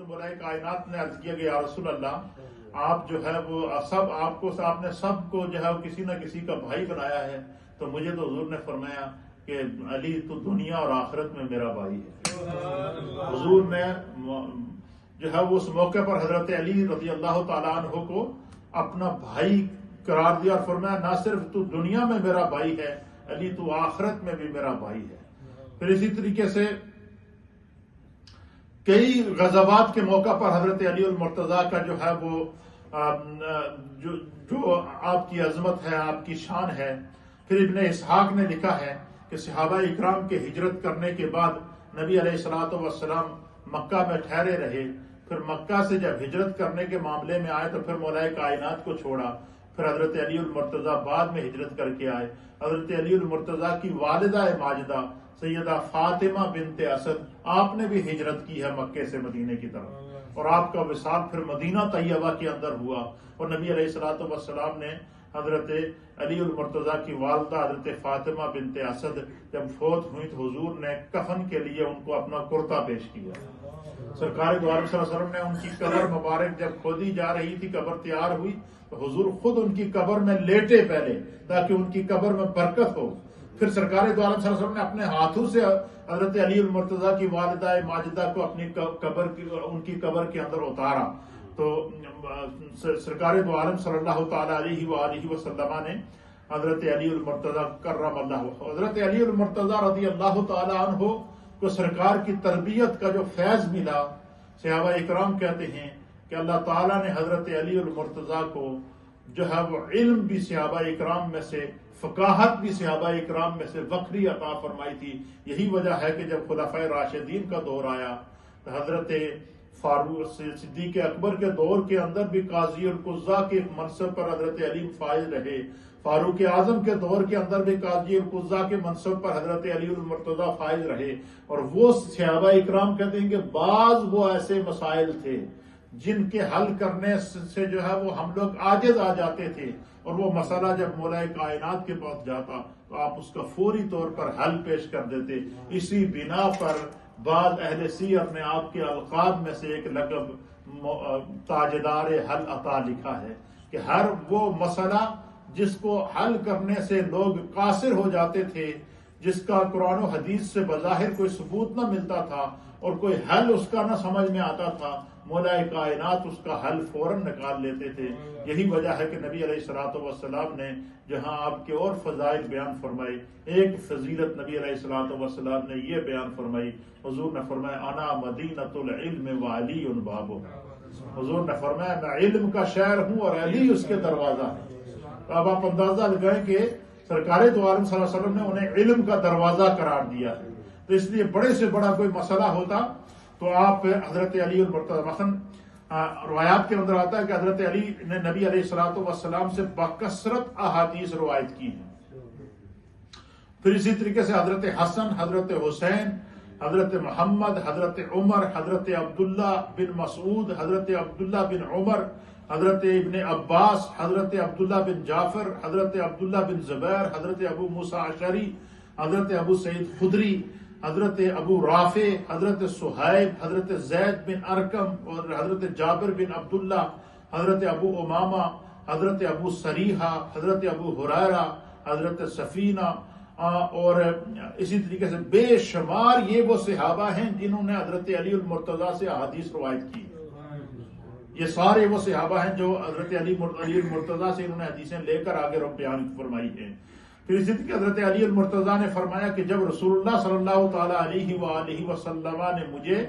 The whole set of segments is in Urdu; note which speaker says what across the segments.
Speaker 1: مولا کائنات نے عرض کیا کہ یا رسول اللہ آپ جو ہے وہ آپ نے سب کو جو ہے کسی نہ کسی کا بھائی بنایا ہے، تو مجھے تو حضور نے فرمایا کہ علی تو دنیا اور آخرت میں میرا بھائی ہے۔ حضور نے جو ہے وہ اس موقع پر حضرت علی رضی اللہ تعالیٰ عنہ کو اپنا بھائی قرار دیا اور فرمایا نہ صرف تو دنیا میں میرا بھائی ہے علی، تو آخرت میں بھی میرا بھائی ہے۔ پھر اسی طریقے سے کئی غزوات کے موقع پر حضرت علی المرتضیٰ کا جو ہے وہ جو آپ کی عظمت ہے، آپ کی شان ہے۔ پھر ابن اسحاق نے لکھا ہے کہ صحابہ اکرام کے ہجرت کرنے کے بعد نبی علیہ الصلوۃ والسلام مکہ میں ٹھہرے رہے، پھر مکہ سے جب ہجرت کرنے کے معاملے میں آئے تو پھر مولا کائنات کو چھوڑا، پھر حضرت علی المرتضیٰ بعد میں ہجرت کر کے آئے۔ حضرت علی المرتضیٰ کی والدہ ماجدہ سیدہ فاطمہ بنت اسد، آپ نے بھی ہجرت کی ہے مکے سے مدینے کی طرف، اور آپ کا وصال پھر مدینہ طیبہ کے اندر ہوا، اور نبی علیہ الصلوۃ والسلام نے حضرت علی المرتضیٰ کی والدہ حضرت فاطمہ بنت اسد جب فوت ہوئی تو حضور نے کفن کے لیے ان کو اپنا کرتا پیش کیا۔ سرکار دو عالم صلی اللہ علیہ وسلم نے ان کی قبر مبارک جب کھودی جا رہی تھی، قبر تیار ہوئی تو حضور خود ان کی قبر میں لیٹے پہلے تاکہ ان کی قبر میں برکت ہو۔ پھر سرکار دو عالم صلی اللہ علیہ وسلم نے اپنے ہاتھوں سے حضرت علی المرتضیٰ کی والدہ ماجدہ کو اپنی ان کی قبر کے اندر اتارا، تو سرکار دو عالم صلی اللہ تعالی علیہ وآلہ وسلم نے حضرت علی المرتضیٰ کرم اللہ حضرت علی المرتضیٰ رضی اللہ تعالی عنہ کو سرکار کی تربیت کا جو فیض ملا، صحابہ اکرام کہتے ہیں کہ اللہ تعالیٰ نے حضرت علی المرتضیٰ کو جو ہے وہ علم بھی صحابہ اکرام میں سے، فقاہت بھی صحابہ اکرام میں سے وقری عطا فرمائی تھی۔ یہی وجہ ہے کہ جب خلفائے راشدین کا دور آیا تو حضرت فاروق صدیق اکبر کے دور کے اندر بھی قاضی القضاء کے منصب پر حضرت علی فائز رہے، فاروق اعظم کے دور کے اندر بھی قاضی القضاء کے منصب پر حضرت علی المرتضیٰ فائز رہے، اور وہ صحابہ اکرام کہتے ہیں کہ بعض وہ ایسے مسائل تھے جن کے حل کرنے سے جو ہے وہ ہم لوگ عاجز آ جاتے تھے، اور وہ مسئلہ جب مولا کائنات کے پاس جاتا تو آپ اس کا فوری طور پر حل پیش کر دیتے۔ اسی بنا پر بعض اہل سیر نے آپ کے القاب میں سے ایک لقب تاجدار حل عطا لکھا ہے کہ ہر وہ مسئلہ جس کو حل کرنے سے لوگ قاصر ہو جاتے تھے، جس کا قرآن و حدیث سے بظاہر کوئی ثبوت نہ ملتا تھا اور کوئی حل اس کا نہ سمجھ میں آتا تھا، مولا کائنات اس کا حل فوراً نکال لیتے تھے۔ یہی وجہ ہے کہ نبی علیہ الصلوۃ والسلام نے جہاں آپ کے اور فضائل بیان فرمائے، ایک فضیلت نبی علیہ الصلوۃ والسلام نے یہ بیان فرمائی، حضور نے فرمایا انا مدینۃ العلم وعلی بابہ، حضور نے فرمایا میں علم کا شہر ہوں اور علی اس کے دروازہ ہے۔ تو اب آپ اندازہ لگائیں کہ سرکار دو عالم صلی اللہ علیہ وسلم نے انہیں علم کا دروازہ قرار دیا ہے، تو اس لیے بڑے سے بڑا کوئی مسئلہ ہوتا تو آپ حضرت علی المرتضیٰ، مثلا روایات کے اندر آتا ہے کہ حضرت علی نے نبی علیہ الصلوۃ والسلام سے بکثرت احادیث روایت کی ہیں۔ پھر اسی طریقے سے حضرت حسن، حضرت حسین، حضرت محمد، حضرت عمر، حضرت عبداللہ بن مسعود، حضرت عبداللہ بن عمر، حضرت ابن عباس، حضرت عبداللہ بن جعفر، حضرت عبداللہ بن زبیر، حضرت ابو موسیٰ اشعری، حضرت ابو سعید خدری، حضرت ابو رافع، حضرت صہیب، حضرت زید بن ارقم اور حضرت جابر بن عبداللہ، حضرت ابو امامہ، حضرت ابو سریحہ، حضرت ابو ہریرہ، حضرت سفینہ، اور اسی طریقے سے بے شمار یہ وہ صحابہ ہیں جنہوں نے حضرت علی المرتضیٰ سے احادیث روایت کی۔ یہ سارے وہ صحابہ ہیں جو حضرت علی المرتضیٰ سے انہوں نے حدیثیں لے کر آگے بیان فرمائی ہیں۔ پھر اسی طریقے حضرت علی المرتضیٰ نے فرمایا کہ جب رسول اللہ صلی اللہ تعالی علیہ وآلہ وسلم نے مجھے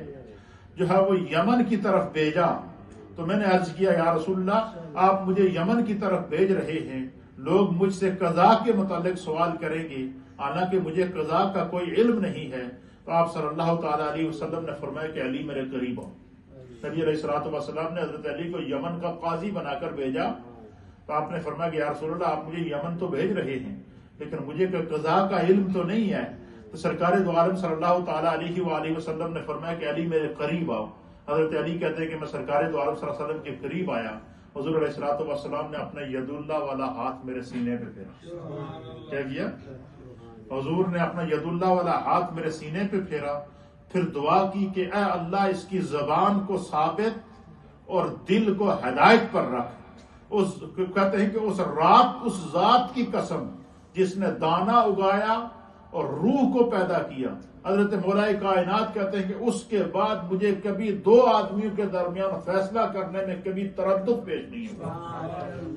Speaker 1: جو ہے وہ یمن کی طرف بھیجا تو میں نے عرض کیا یا رسول اللہ آپ مجھے یمن کی طرف بھیج رہے ہیں، لوگ مجھ سے قضاء کے متعلق سوال کریں گے، حالانکہ مجھے قضاء کا کوئی علم نہیں ہے۔ تو آپ صلی اللہ تعالی علیہ وسلم نے فرمایا کہ علی میرے قریب آؤ۔ نبی علیہ الصلوۃ والسلام نے حضرت علی کو یمن کا قاضی بنا کر بھیجا، تو آپ نے فرمایا کہ یا رسول اللہ آپ مجھے یمن تو بھیج رہے ہیں لیکن مجھے قضاء کا علم تو نہیں ہے۔ تو سرکار دو عالم صلی اللہ تعالی علیہ وآلہ وسلم نے فرمایا کہ علی میرے قریب آؤ۔ حضرت علی کہتے ہیں کہ میں سرکار دو عالم صلی اللہ علیہ وسلم کے قریب آیا، حضور علیہ الصلوۃ والسلام نے اپنا ید اللہ والا ہاتھ میرے سینے پہ پھیرا۔ کیا کیا؟ حضور نے اپنا ید اللہ والا ہاتھ میرے سینے پہ پھیرا پھر دعا کی کہ اے اللہ اس کی زبان کو ثابت اور دل کو ہدایت پر رکھ. کہتے ہیں کہ اس رات اس ذات کی قسم جس نے دانا اگایا اور روح کو پیدا کیا. حضرت مولا کائنات کہتے ہیں کہ اس کے بعد مجھے کبھی دو آدمیوں کے درمیان فیصلہ کرنے میں کبھی تردد پیش نہیں ہوا،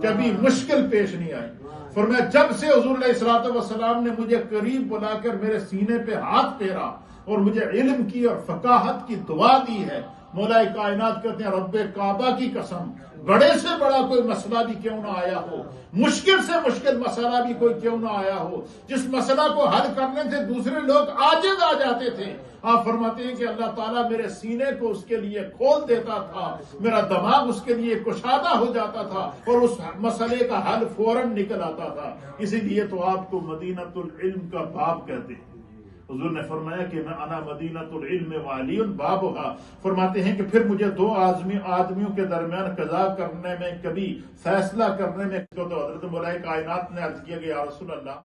Speaker 1: کبھی مشکل پیش نہیں آئی. فرمایا جب سے حضور علیہ الصلوۃ والسلام نے مجھے قریب بلا کر میرے سینے پہ ہاتھ پھیرا اور مجھے علم کی اور فقاہت کی دعا دی ہے، مولا کائنات کہتے ہیں رب کعبہ کی قسم بڑے سے بڑا کوئی مسئلہ بھی کیوں نہ آیا ہو، مشکل سے مشکل مسئلہ بھی کوئی کیوں نہ آیا ہو، جس مسئلہ کو حل کرنے سے دوسرے لوگ عاجز آ جاتے تھے، آپ فرماتے ہیں کہ اللہ تعالیٰ میرے سینے کو اس کے لیے کھول دیتا تھا، میرا دماغ اس کے لیے کشادہ ہو جاتا تھا اور اس مسئلے کا حل فوراً نکل آتا تھا. اسی لیے تو آپ کو مدینۃ العلم کا باب کہتے ہیں. حضور نے فرمایا کہ میں انا مدینۃ العلم وعلی بابھا. فرماتے ہیں کہ پھر مجھے دو آدمیوں کے درمیان قضا کرنے میں کبھی فیصلہ کرنے میں تو حضرت مولا کائنات نے عرض کیا کہ یا رسول اللہ